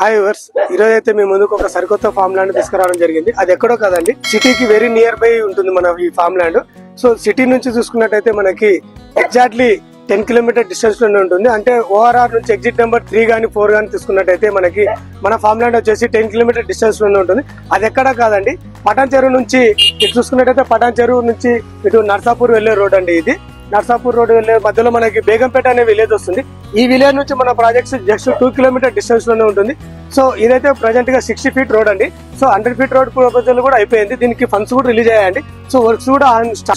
Hi viewers, ఈరోజు అయితే మేము ముందుకు ఒక సరికొత్త ఫామ్ ల్యాండ్ తీసుకురావడం జరిగింది. అది ఎక్కడో కాదండి, సిటీకి వెరీ నియర్ బై ఉంటుంది మన ఈ ఫామ్ ల్యాండ్. సో సిటీ నుంచి చూసుకున్నట్టయితే మనకి ఎగ్జాక్ట్లీ 10 కిలోమీటర్ డిస్టెన్స్ లోనే ఉంటుంది. అంటే ఓఆర్ఆర్ నుంచి ఎగ్జిట్ నెంబర్ 3 గానీ 4 గానీ తీసుకున్నట్టయితే మనకి మన ఫామ్ ల్యాండ్ వచ్చేసి 10 కిలోమీటర్ డిస్టెన్స్ లోనే ఉంటుంది. అది ఎక్కడా కాదండి, పటాన్ చెరువు నుంచి ఇటు చూసుకున్నట్టయితే పటాన్ చెరువు నుంచి ఇటు నర్సాపూర్ వెళ్లే రోడ్ అండి. ఇది నర్సాపూర్ రోడ్ వెళ్లే మధ్యలో మనకి బేగంపేట అనే విలేజ్ వస్తుంది. ఈ విలేజ్ నుంచి మన ప్రాజెక్ట్స్ జస్ట్ 2 కిలోమీటర్ డిస్టెన్స్ లోనే ఉంటుంది. సో ఇదైతే ప్రజెంట్ గా 60 ఫీట్ రోడ్ అండి. సో 100 ఫీట్ రోడ్ ప్రపోజల్ కూడా అయిపోయింది. దీనికి ఫండ్స్ కూడా రిలీజ్ అయ్యాయండి. సో వర్క్స్ కూడా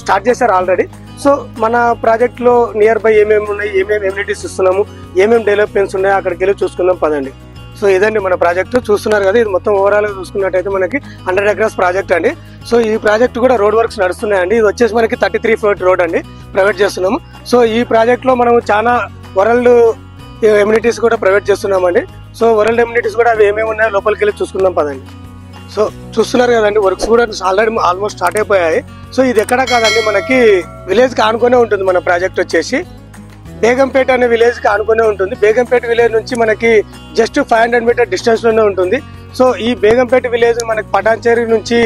స్టార్ట్ చేశారు ఆల్రెడీ. సో మన ప్రాజెక్ట్ లో నియర్ బై ఏమేమి ఉన్నాయి, ఏమేమి ఎమ్యూనిటీస్ ఇస్తున్నాము, ఏమేమి డెవలప్మెంట్స్ ఉన్నాయి, అక్కడికి వెళ్ళి చూసుకుందాం పదండి. సో ఇదండి మన ప్రాజెక్ట్ చూస్తున్నారు కదా. ఇది మొత్తం ఓవరాల్ గా చూసుకున్నట్టయితే మనకి 100 ఎకరాస్ ప్రాజెక్ట్ అండి. సో ఈ ప్రాజెక్ట్ కూడా రోడ్ వర్క్స్ నడుస్తున్నాయండి. ఇది వచ్చేసి మనకి 33 ఫీట్ రోడ్ అండి, ప్రొవైడ్ చేస్తున్నాము. సో ఈ ప్రాజెక్ట్ లో మనం చాలా వరల్డ్ ఎమ్యూనిటీస్ కూడా ప్రొవైడ్ చేస్తున్నామండి. సో వరల్డ్ ఎమ్యూనిటీస్ కూడా అవి ఏమేమి ఉన్నాయో లోపలికి వెళ్ళి చూసుకుందాం పదండి. సో చూస్తున్నారు కదండి, వర్క్స్ కూడా ఆల్రెడీ ఆల్మోస్ట్ స్టార్ట్ అయిపోయాయి. సో ఇది ఎక్కడ కాదండి, మనకి విలేజ్ కి ఆనుకునే ఉంటుంది. మన ప్రాజెక్ట్ వచ్చేసి బేగంపేట అనే విలేజ్ కి ఆనుకునే ఉంటుంది. బేగంపేట విలేజ్ నుంచి మనకి జస్ట్ 500 మీటర్ డిస్టెన్స్ లోనే ఉంటుంది. సో ఈ బేగంపేట విలేజ్ మనకి పటాన్ చెరువు నుంచి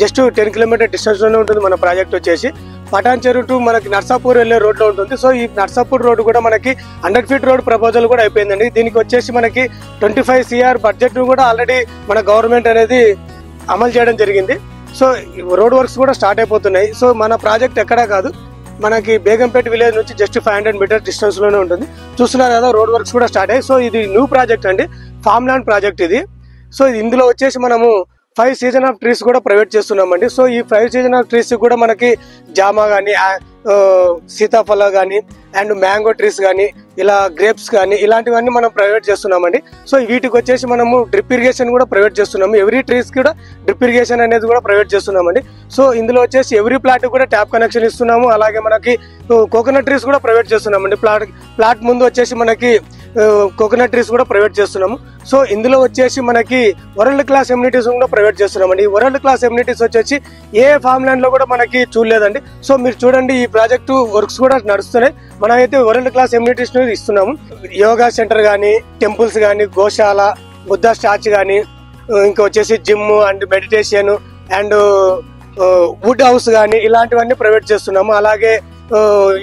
జస్ట్ 10 కిలోమీటర్ డిస్టెన్స్ లోనే ఉంటుంది. మన ప్రాజెక్ట్ వచ్చేసి పటాన్ చెరువు టు మనకి నర్సాపూర్ వెళ్లే రోడ్ లో ఉంటుంది. సో ఈ నర్సాపూర్ రోడ్ కూడా మనకి 100 ఫీట్ రోడ్ ప్రపోజల్ కూడా అయిపోయిందండి. దీనికి వచ్చేసి మనకి 25 CR బడ్జెట్ కూడా ఆల్రెడీ మన గవర్నమెంట్ అనేది అమలు చేయడం జరిగింది. సో రోడ్ వర్క్స్ కూడా స్టార్ట్ అయిపోతున్నాయి. సో మన ప్రాజెక్ట్ ఎక్కడా కాదు, మనకి బేగంపేట విలేజ్ నుంచి జస్ట్ 500 మీటర్ డిస్టెన్స్ లోనే ఉంటుంది. చూస్తున్నారు కదా, రోడ్ వర్క్స్ కూడా స్టార్ట్ అయ్యాయి. సో ఇది న్యూ ప్రాజెక్ట్ అండి, ఫామ్ ల్యాండ్ ప్రాజెక్ట్ ఇది. సో ఇందులో వచ్చేసి మనము 5 సీజన్ ఆఫ్ ట్రీస్ కూడా ప్రొవైడ్ చేస్తున్నామండి. సో ఈ 5 సీజన్ ఆఫ్ ట్రీస్ కూడా మనకి జామా గానీ, సీతాఫల గానీ, అండ్ మ్యాంగో ట్రీస్ కానీ, ఇలా గ్రేప్స్ కానీ, ఇలాంటివన్నీ మనం ప్రొవైడ్ చేస్తున్నామండి. సో వీటికి వచ్చేసి మనము డ్రిప్ ఇరిగేషన్ కూడా ప్రొవైడ్ చేస్తున్నాము. ఎవ్రీ ట్రీస్ కూడా డ్రిప్ ఇరిగేషన్ అనేది కూడా ప్రొవైడ్ చేస్తున్నామండి. సో ఇందులో వచ్చేసి ఎవ్రీ ప్లాట్ కూడా ట్యాప్ కనెక్షన్ ఇస్తున్నాము. అలాగే మనకి కోకోనట్ ట్రీస్ కూడా ప్రొవైడ్ చేస్తున్నామండి. ప్లాట్ ముందు వచ్చేసి మనకి కోకోనట్ ట్రీస్ కూడా ప్రొవైడ్ చేస్తున్నాము. సో ఇందులో వచ్చేసి మనకి వరల్డ్ క్లాస్ ఎమ్యూనిటీస్ కూడా ప్రొవైడ్ చేస్తున్నామండి. ఈ వరల్డ్ క్లాస్ ఎమ్యూనిటీస్ వచ్చేసి ఏ ఫామ్ ల్యాండ్ లో కూడా మనకి చూడలేదండి. సో మీరు చూడండి, ఈ ప్రాజెక్టు వర్క్స్ కూడా నడుస్తున్నాయి. మనమైతే వరల్డ్ క్లాస్ ఎమ్యూనిటీస్ ఇస్తున్నాము. యోగా సెంటర్ గానీ, టెంపుల్స్ గానీ, గోశాల, బుద్ధ స్టాచ్యూ గానీ, ఇంకా వచ్చేసి gym and meditation and wood house గానీ, ఇలాంటివన్నీ ప్రొవైడ్ చేస్తున్నాము. అలాగే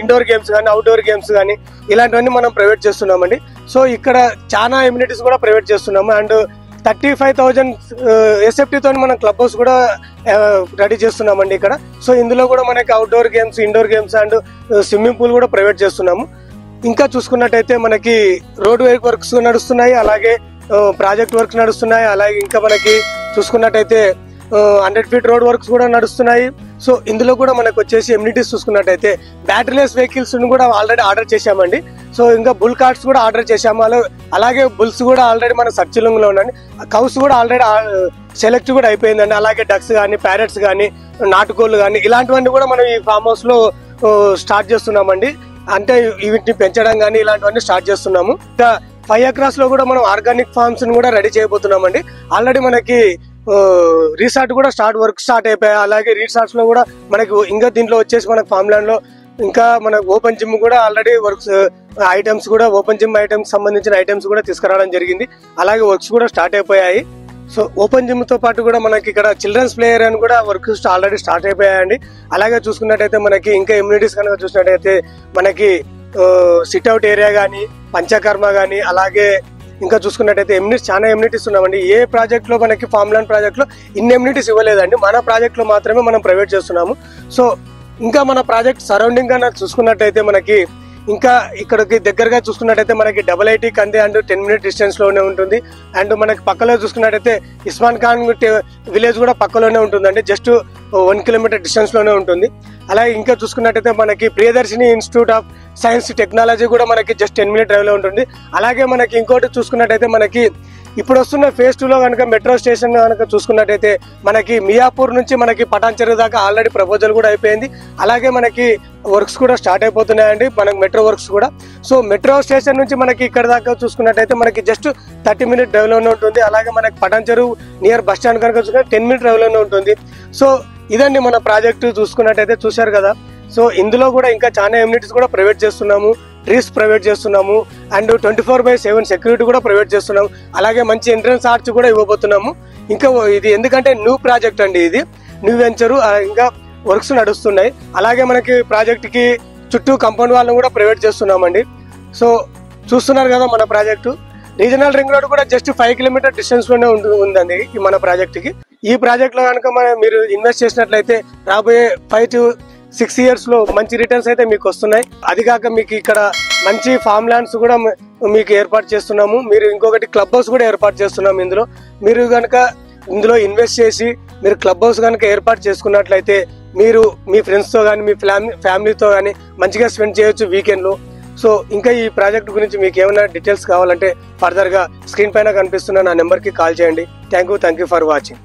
ఇండోర్ గేమ్స్ కానీ, అవుట్డోర్ గేమ్స్ కానీ, ఇలాంటివన్నీ మనం ప్రొవైడ్ చేస్తున్నామండి. సో ఇక్కడ చాలా ఎమ్యూనిటీస్ కూడా ప్రొవైడ్ చేస్తున్నాము. అండ్ 35,000 SFT తోని మనం క్లబ్ హౌస్ కూడా రెడీ చేస్తున్నామండి ఇక్కడ. సో ఇందులో కూడా మనకి outdoor games, indoor games and swimming pool కూడా ప్రొవైడ్ చేస్తున్నాము. ఇంకా చూసుకున్నట్టయితే మనకి రోడ్ వర్క్స్ నడుస్తున్నాయి, అలాగే ప్రాజెక్ట్ వర్క్స్ నడుస్తున్నాయి. అలాగే ఇంకా మనకి చూసుకున్నట్టయితే 100 ఫీట్ రోడ్ వర్క్స్ కూడా నడుస్తున్నాయి. సో ఇందులో కూడా మనకు వచ్చేసి ఎమ్యూనిటీస్ చూసుకున్నట్టయితే బ్యాటరీలెస్ వెహికల్స్ కూడా ఆల్రెడీ ఆర్డర్ చేశామండి. సో ఇంకా బుల్ కార్ట్స్ కూడా ఆర్డర్ చేశాము. అలాగే బుల్స్ కూడా ఆల్రెడీ మన సర్చిలింగ్ లో ఉండండి. కౌస్ కూడా ఆల్రెడీ సెలెక్ట్ కూడా అయిపోయిందండి. అలాగే డక్స్ కానీ, ప్యారెట్స్ కానీ, నాటుకోళ్లు కానీ, ఇలాంటివన్నీ కూడా మనం ఈ ఫామ్ హౌస్ లో స్టార్ట్ చేస్తున్నామండి. అంటే వీటిని పెంచడం కానీ ఇలాంటివన్నీ స్టార్ట్ చేస్తున్నాము. ఇంకా 5 ఎకరాస్ లో కూడా మనం ఆర్గానిక్ ఫార్మ్స్ కూడా రెడీ చేయబోతున్నామండి. ఆల్రెడీ మనకి రీసార్ట్ కూడా వర్క్ స్టార్ట్ అయిపోయాయి. అలాగే రీసార్ట్స్ లో కూడా మనకి ఇంకా దీంట్లో వచ్చేసి మనకి ఫామ్ ల్యాండ్ లో ఇంకా మనకు ఓపెన్ జిమ్ కూడా ఆల్రెడీ వర్క్స్ ఐటమ్స్ కూడా, ఓపెన్ జిమ్ ఐటమ్స్ సంబంధించిన ఐటమ్స్ కూడా తీసుకురావడం జరిగింది. అలాగే వర్క్స్ కూడా స్టార్ట్ అయిపోయాయి. సో ఓపెన్ జిమ్ తో పాటు కూడా మనకి ఇక్కడ చిల్డ్రన్స్ ప్లే ఏరియా అని కూడా వర్క్స్ ఆల్రెడీ స్టార్ట్ అయిపోయాయండి. అలాగే చూసుకున్నట్టయితే మనకి ఇంకా ఎమ్యూనిటీస్ కనుక చూసినట్టయితే మనకి సిట్అవుట్ ఏరియా కానీ, పంచకర్మ కానీ, అలాగే ఇంకా చూసుకున్నట్టయితే చాలా ఎమ్యూనిటీస్ ఉన్నామండి. ఏ ప్రాజెక్ట్ లో మనకి ఫామ్ ల్యాండ్ ప్రాజెక్ట్ లో ఇన్ని ఎమ్యూనిటీస్ ఇవ్వలేదండి. మన ప్రాజెక్ట్ లో మాత్రమే మనం ప్రొవైడ్ చేస్తున్నాము. సో ఇంకా మన ప్రాజెక్ట్ సరౌండింగ్ గా చూసుకున్నట్టయితే మనకి ఇంకా ఇక్కడికి దగ్గరగా చూసుకున్నట్టయితే మనకి IIT కంది అండ్ 10 మినిట్ డిస్టెన్స్ లోనే ఉంటుంది. అండ్ మనకి పక్కలో చూసుకున్నట్టయితే ఇస్మాన్ ఖాన్ విలేజ్ కూడా పక్కలోనే ఉంటుందండి, జస్ట్ 1 కిలోమీటర్ డిస్టెన్స్ లోనే ఉంటుంది. అలాగే ఇంకా చూసుకున్నట్టయితే మనకి Priyadarshini institute of science technology కూడా మనకి జస్ట్ 10 మినిట్ డ్రైవ్ లో ఉంటుంది. అలాగే మనకి ఇంకోటి చూసుకున్నట్టయితే మనకి ఇప్పుడు వస్తున్న phase 2 లో కనుక మెట్రో స్టేషన్ కనుక చూసుకున్నట్టయితే మనకి మియాపూర్ నుంచి మనకి పటాన్ చెరువు దాకా ఆల్రెడీ ప్రపోజల్ కూడా అయిపోయింది. అలాగే మనకి వర్క్స్ కూడా స్టార్ట్ అయిపోతున్నాయండి, మనకి మెట్రో వర్క్స్ కూడా. సో మెట్రో స్టేషన్ నుంచి మనకి ఇక్కడ దాకా చూసుకున్నట్టయితే మనకి జస్ట్ 30 మినిట్ డ్రైవ్ లోనే ఉంటుంది. అలాగే మనకి పటాన్ చెరువు నియర్ బస్ స్టాండ్ కనుక చూసుకుంటే 10 మినిట్ డ్రైవ్ లోనే ఉంటుంది. సో ఇదండి మన ప్రాజెక్టు చూసుకున్నట్టయితే చూశారు కదా. సో ఇందులో కూడా ఇంకా చాలా ఎమ్యూనిటీస్ కూడా ప్రొవైడ్ చేస్తున్నాము. ట్రీస్ ప్రొవైడ్ చేస్తున్నాము అండ్ 24/7 సెక్యూరిటీ కూడా ప్రొవైడ్ చేస్తున్నాము. అలాగే మంచి ఎంట్రన్స్ ఆర్చ్ కూడా ఇవ్వబోతున్నాము. ఇంకా ఇది ఎందుకంటే న్యూ ప్రాజెక్ట్ అండి, ఇది న్యూ వెంచర్, ఇంకా వర్క్స్ నడుస్తున్నాయి. అలాగే మనకి ప్రాజెక్ట్ కి చుట్టూ కాంపౌండ్ వాళ్ళని కూడా ప్రొవైడ్ చేస్తున్నామండి. సో చూస్తున్నారు కదా మన ప్రాజెక్టు. రీజనల్ రింగ్ రోడ్ కూడా జస్ట్ 5 కిలోమీటర్ డిస్టెన్స్ లోనే ఉందండి మన ప్రాజెక్ట్ కి. ఈ ప్రాజెక్ట్ లో కనుక మీరు ఇన్వెస్ట్ చేసినట్లయితే రాబోయే 5 to 6 years లో మంచి రిటర్న్స్ అయితే మీకు వస్తున్నాయి. అది కాక మీకు ఇక్కడ మంచి ఫామ్ ల్యాండ్స్ కూడా మీకు ఏర్పాటు చేస్తున్నాము. మీరు ఇంకొకటి క్లబ్ హౌస్ కూడా ఏర్పాటు చేస్తున్నాము. మీరు కనుక ఇందులో ఇన్వెస్ట్ చేసి మీరు క్లబ్ హౌస్ కనుక ఏర్పాటు చేసుకున్నట్లయితే మీరు మీ ఫ్రెండ్స్ తో కానీ మీ ఫ్యామిలీతో కానీ మంచిగా స్పెండ్ చేయొచ్చు వీకెండ్ లో. సో ఇంకా ఈ ప్రాజెక్ట్ గురించి మీకు ఏమైనా డీటెయిల్స్ కావాలంటే ఫర్దర్ గా స్క్రీన్ పైన కనిపిస్తున్న నా నెంబర్ కి కాల్ చేయండి. Thank you for watching.